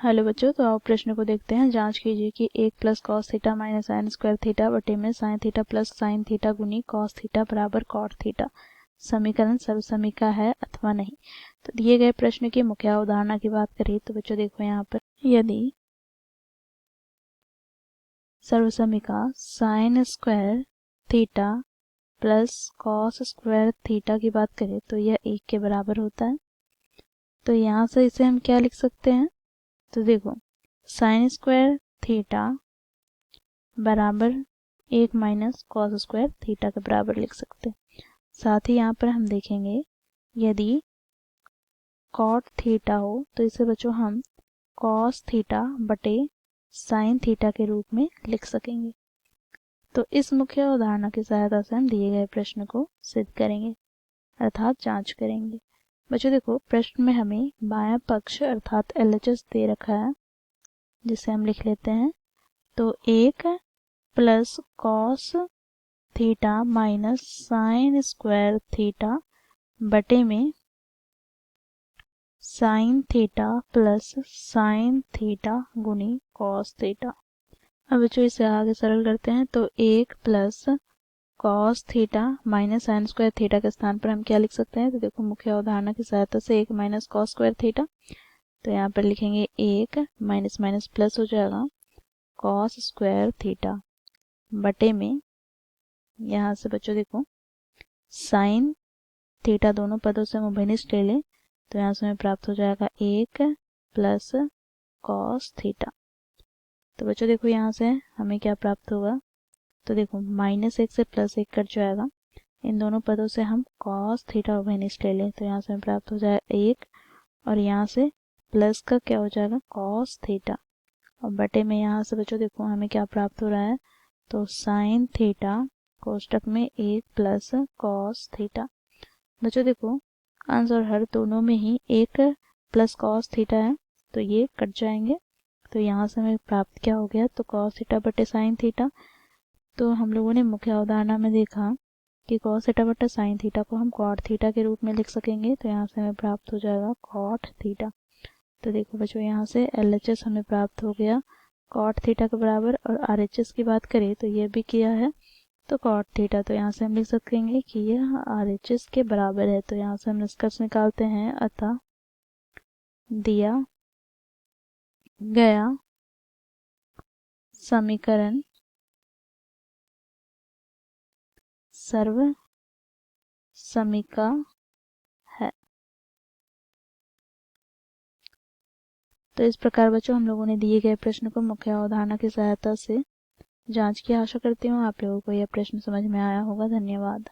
Hello बच्चों, तो आओ प्रश्न को देखते हैं। जांच कीजिए कि 1 plus cos theta minus sign square theta बटे में sine theta plus sine theta गुनी कॉस थीटा बराबर कॉट थीटा समीकरण सर्वसमीका है अथवा नहीं। तो दिए गए प्रश्न की मुख्य अवधारणा की बात करें तो बच्चों देखो यहाँ पर, यदि सर्वसमीका sine square theta plus cos square theta की बात करें तो यह 1 के बराबर होता है। तो यहाँ से इसे हम क्या लिख सकते हैं, तो देखो साइन स्क्वायर थीटा बराबर 1 माइनस कॉस स्क्वायर थीटा के बराबर लिख सकते हैं। साथ ही यहाँ पर हम देखेंगे यदि कॉट थीटा हो तो इसे बच्चों हम कॉस थीटा बटे साइन थीटा के रूप में लिख सकेंगे। तो इस मुख्य उदाहरण की सहायता से हम दिए गए प्रश्न को सिद्ध करेंगे अर्थात जांच करेंगे। बच्चों देखो प्रश्न में हमें बायां पक्ष अर्थात LHS दे रखा है, जिसे हम लिख लेते हैं। तो 1 plus cos theta minus sign square theta बटे में sine theta plus sine theta गुनी कॉस थीटा। अब बच्चों इसे आगे सरल करते हैं। तो 1 plus cos theta minus sign square theta के स्थान पर हम क्या लिख सकते हैं, तो देखो मुख्य अवधारणा की सहायता से 1 माइनस कॉस स्क्वायर थीटा, तो यहाँ पर लिखेंगे 1 माइनस माइनस प्लस हो जाएगा कॉस स्क्वायर थीटा बटे में, यहाँ से बच्चों देखो साइन थीटा दोनों पदों से हम उभयनिष्ठ ले लें तो यहाँ से हमें प्राप्त हो जाएगा 1 प्लस कॉस थीटा। तो बच्चों देखो यहाँ से हमें क्या प्राप्त होगा, तो देखो -1 से +1 कट जाएगा। इन दोनों पदों से हम कॉस थीटा उभयनिष्ठ ले लें तो यहाँ से हमें प्राप्त हो जाएगा 1 और यहाँ से प्लस का क्या हो जाएगा कॉस थीटा और बटे में यहाँ से बच्चों देखो हमें क्या प्राप्त हो रहा है, तो साइन थीटा कोष्टक में 1 प्लस कॉस थीटा। बच्चों देखो अंश और हर दोनों में ही 1 प्लस कॉस थीटा है तो ये कट जाएंगे। तो यहाँ से हमें प्राप्त क्या हो गया, तो कॉस थीटा बटे साइन थीटा। तो हम लोगों ने मुख्य अवधारणा में देखा कि कॉस थीटा बटे साइन थीटा को हम कॉट थीटा के रूप में लिख सकेंगे। तो यहाँ से हमें प्राप्त हो जाएगा कॉट थीटा। तो देखो बच्चों यहाँ से LHS हमें प्राप्त हो गया कॉट थीटा के बराबर, और RHS की बात करें तो ये भी किया है तो कॉट थीटा। तो यहाँ से हम लिख सकेंगे कि यह RHS के बराबर है। तो यहाँ से हम निष्कर्ष निकालते हैं, अतः दिया गया समीकरण सर्वसमीका है। तो इस प्रकार बच्चों हम लोगों ने दिए गए प्रश्न को मुख्य अवधारणा की सहायता से जांच की। आशा करती हूँ आप लोगों को यह प्रश्न समझ में आया होगा। धन्यवाद।